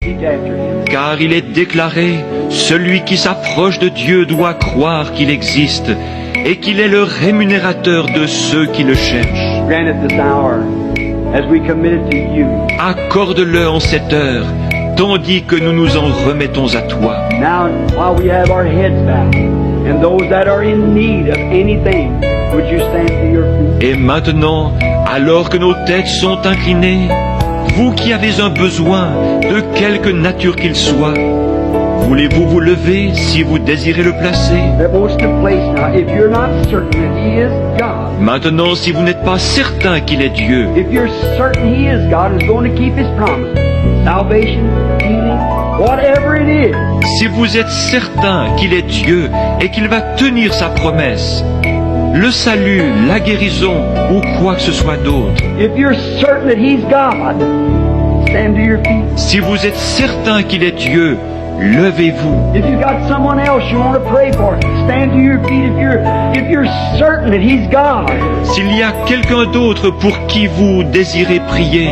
seek after him. Car il est déclaré, celui qui s'approche de Dieu doit croire qu'il existe et qu'il est le rémunérateur de ceux qui le cherchent. Grant it this hour as we commit it to you. Accorde-le en cette heure, tandis que nous nous en remettons à toi. Now, while we have our heads bowed, and those that are in need of anything, would you stand to your feet? Et maintenant, alors que nos têtes sont inclinées, vous qui avez un besoin, de quelque nature qu'il soit, voulez-vous vous lever si vous désirez le placer? That wants to place now. If you're not certain that He is God, Maintenant, si vous n'êtes pas certain qu'il est Dieu, if you're certain He is God and is going to keep His promise, salvation, healing, whatever it is, si vous êtes certain qu'il est Dieu et qu'il va tenir sa promesse, le salut, la guérison ou quoi que ce soit d'autre, if you're certain that He's God, stand to your feet. si vous êtes certain qu'il est Dieu, levez-vous. If you got someone else you want to pray for, stand to your feet. If you're certain that He's God, S'il y a quelqu'un d'autre pour qui vous désirez prier,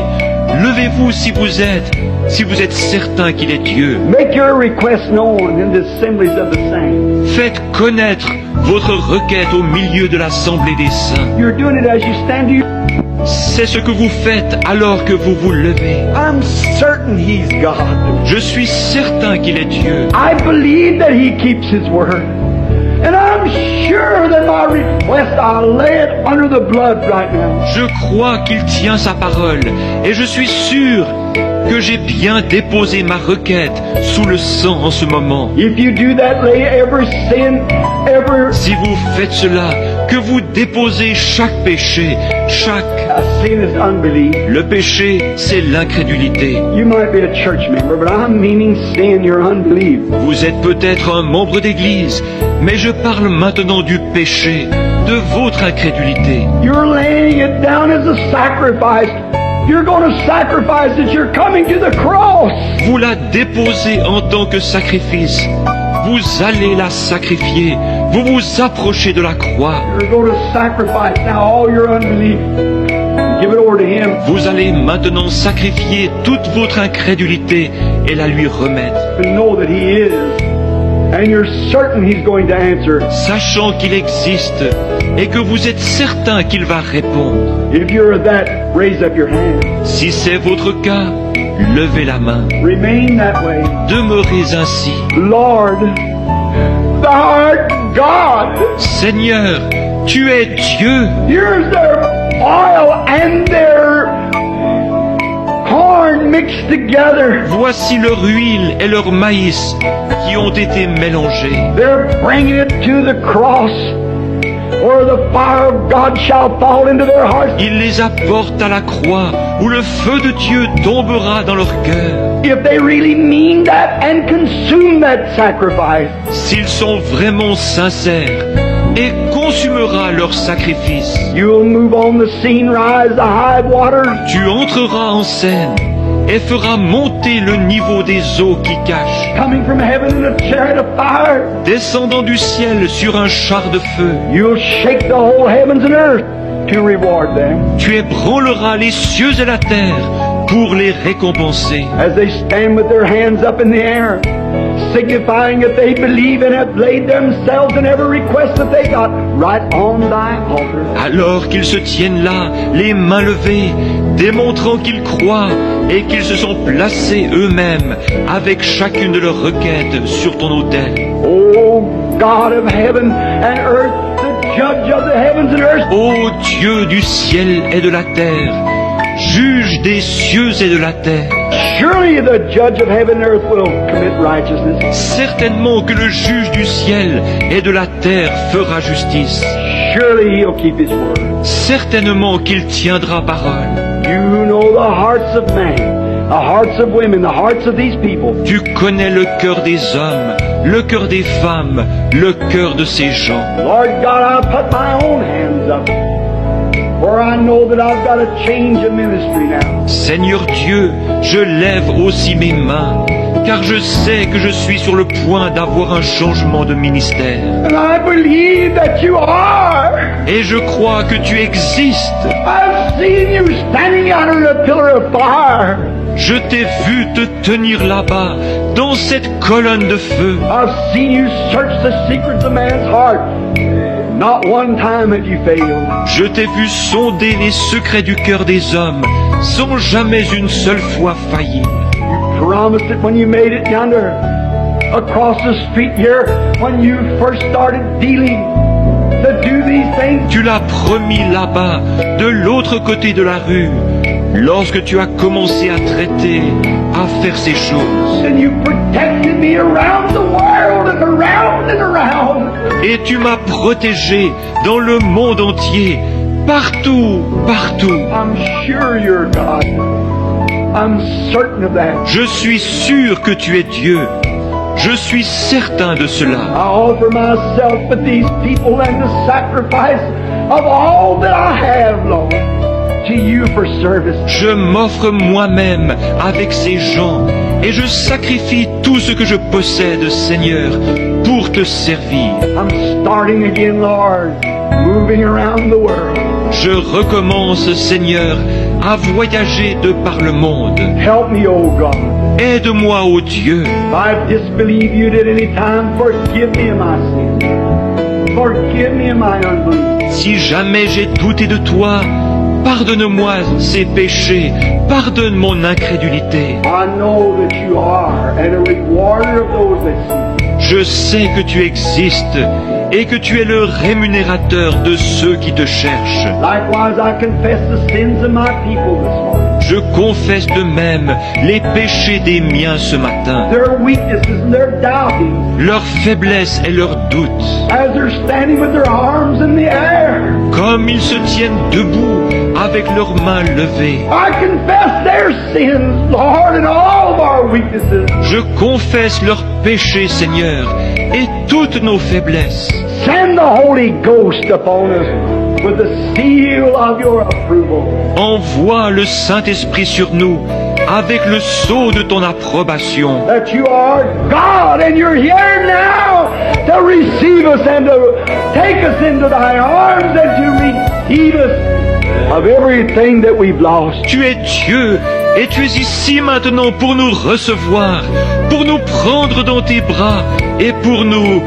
levez-vous si vous êtes certain qu'il est Dieu. make your request known in the assemblies of the saints. Faites connaître votre requête au milieu de l'assemblée des saints. You're doing it as you stand to your. C'est ce que vous faites alors que vous vous levez. I'm certain He's God. Je suis certain qu'il est Dieu. I believe that He keeps His word. And I'm sure that my request, I'll lay it under the blood right now. Je crois qu'il tient sa parole et je suis sûr que j'ai bien déposé ma requête sous le sang en ce moment. If you do that, lay every sin, every Si vous faites cela, que vous déposez chaque péché, sin is unbelief. Le péché, c'est l'incrédulité. You might be a church member, but I'm meaning sin, your unbelief. Vous êtes peut-être un membre d'église, mais je parle maintenant du péché, de votre incrédulité. You're laying it down as a sacrifice. You're going to sacrifice it. You're coming to the cross. Vous la déposez en tant que sacrifice. Vous allez la sacrifier. Vous vous approchez de la croix. You're going to sacrifice now all your unbelief. Give it over to Him. Vous allez maintenant sacrifier toute votre incrédulité et la lui remettre, And know that He is. And you're certain He's going to answer. sachant qu'il existe et que vous êtes certain qu'il va répondre. If you're that, raise up your hand. Si c'est votre cas, levez la main. Remain that way. Demeurez ainsi. Lord, Thou art God. Seigneur, tu es Dieu. Here's their oil and their corn mixed together. Voici leur huile et leur maïs qui ont été mélangés. They're bringing it to the cross where the fire of God shall fall into their hearts. Ils les apportent à la croix où le feu de Dieu tombera dans leur cœur. If they really mean that and consume that sacrifice, S'ils sont vraiment sincères, et consumera leur sacrifice. you'll move on the scene, rise the high waters. Tu entreras en scène et feras monter le niveau des eaux qui cachent, Coming from heaven in a chariot of fire, descendant du ciel sur un char de feu. you'll shake the whole heavens and earth to reward them. Tu ébranleras les cieux et la terre pour les récompenser. As they stand with their hands up in the air, signifying that they believe and have laid themselves and every request that they got right on thy altar. Alors qu'ils se tiennent là, les mains levées, démontrant qu'ils croient et qu'ils se sont placés eux-mêmes avec chacune de leurs requêtes sur ton autel. Oh God of heaven and earth, the judge of the heavens and earth, Ô Dieu du ciel et de la terre, juge des cieux et de la terre, surely the judge of heaven and earth will commit righteousness. certainement que le juge du ciel et de la terre fera justice. Surely he'll keep his word. Certainement qu'il tiendra parole. You know the hearts of men, the hearts of women, the hearts of these people. Tu connais le cœur des hommes, le cœur des femmes, le cœur de ces gens. Lord God, I put my own hands up, for I know that I've got to change of ministry now. Seigneur Dieu, je lève aussi mes mains, car je sais que je suis sur le point d'avoir un changement de ministère. And I believe that you are. Et je crois que tu existes. I've seen you standing under a pillar of fire. Je t'ai vu te tenir là-bas, dans cette colonne de feu. I've seen you search the secrets of man's heart. Not one time have you failed. Je t'ai vu sonder les secrets du cœur des hommes, sans jamais une seule fois faillir. You promised it when you made it yonder, across the street here, when you first started dealing, to do these things. Tu l'as promis là-bas, de l'autre côté de la rue, lorsque tu as commencé à traiter, à faire ces choses. And you protected me around the world and around and around. Et tu m'as protégé dans le monde entier, partout, partout. I'm sure you're God. I'm certain of that. Je suis sûr que tu es Dieu. Je suis certain de cela. I offer myself with these people and the sacrifice of all that I have, Lord, to you for service. Je m'offre moi-même avec ces gens et je sacrifie tout ce que je possède, Seigneur, pour te servir. I'm starting again, Lord, moving around the world. Je recommence, Seigneur, à voyager de par le monde. Help me, oh God. Aide-moi, ô Dieu. If I've disbelieved you at any time, forgive me of my sin. Forgive me of my unbelief. Si jamais j'ai douté de toi, pardonne-moi ces péchés, pardonne mon incrédulité. I know that you are and a rewarder of those that seek. Je sais que tu existes et que tu es le rémunérateur de ceux qui te cherchent. Likewise, I confess the sins of my people this morning. Je confesse de même les péchés des miens ce matin, Their weaknesses and their doubting, leurs faiblesses et leurs doutes. as they're standing with their arms in the air. Comme ils se tiennent debout avec leurs mains levées. I confess their sins, Lord, and all of our weaknesses. Je confesse leurs péchés, Seigneur, et toutes nos faiblesses. Send the Holy Ghost upon us with the seal of your approval. Envoie le Saint-Esprit sur nous avec le sceau de ton approbation. That you are God and you're here now to receive us and to take us into thy arms and to redeem us of everything that we've lost. Tu es Dieu et tu es ici maintenant pour nous recevoir, pour nous prendre dans tes bras et pour nous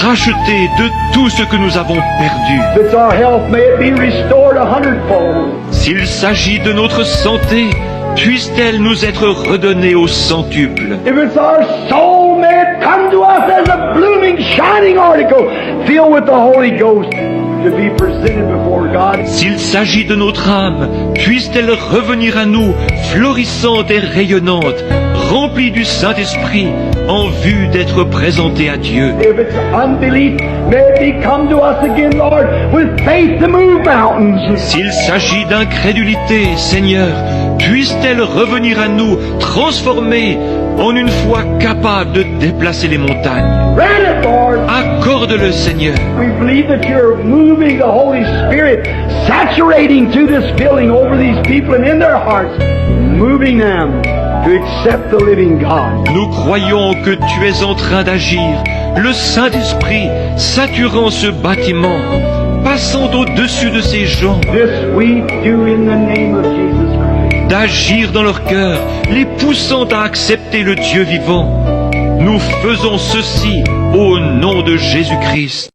racheter de tout ce que nous avons perdu. If it's our health, may it be restored 100-fold. S'il s'agit de notre santé, puisse-t-elle nous être redonnée au centuple. If it's our soul, may it come to us as a blooming, shining article filled with the Holy Ghost to be presented before God. S'il s'agit de notre âme, puisse-t-elle revenir à nous, florissante et rayonnante, remplie du Saint-Esprit, en vue d'être présentée à Dieu. If it's unbelief, may it come to us again, Lord, with faith to move mountains. S'il s'agit d'incrédulité, Seigneur, puisse-t-elle revenir à nous, transformée, en une foi capable de déplacer les montagnes. Grant it, Lord. Accorde-le, Seigneur. We believe that you're moving the Holy Spirit, saturating through this building over these people and in their hearts, moving them to accept the living God. Nous croyons que tu es en train d'agir, le Saint-Esprit saturant ce bâtiment, passant au-dessus de ces gens, This we do in the name of Jesus Christ. d'agir dans leur cœur, les poussant à accepter le Dieu vivant. Nous faisons ceci au nom de Jésus-Christ.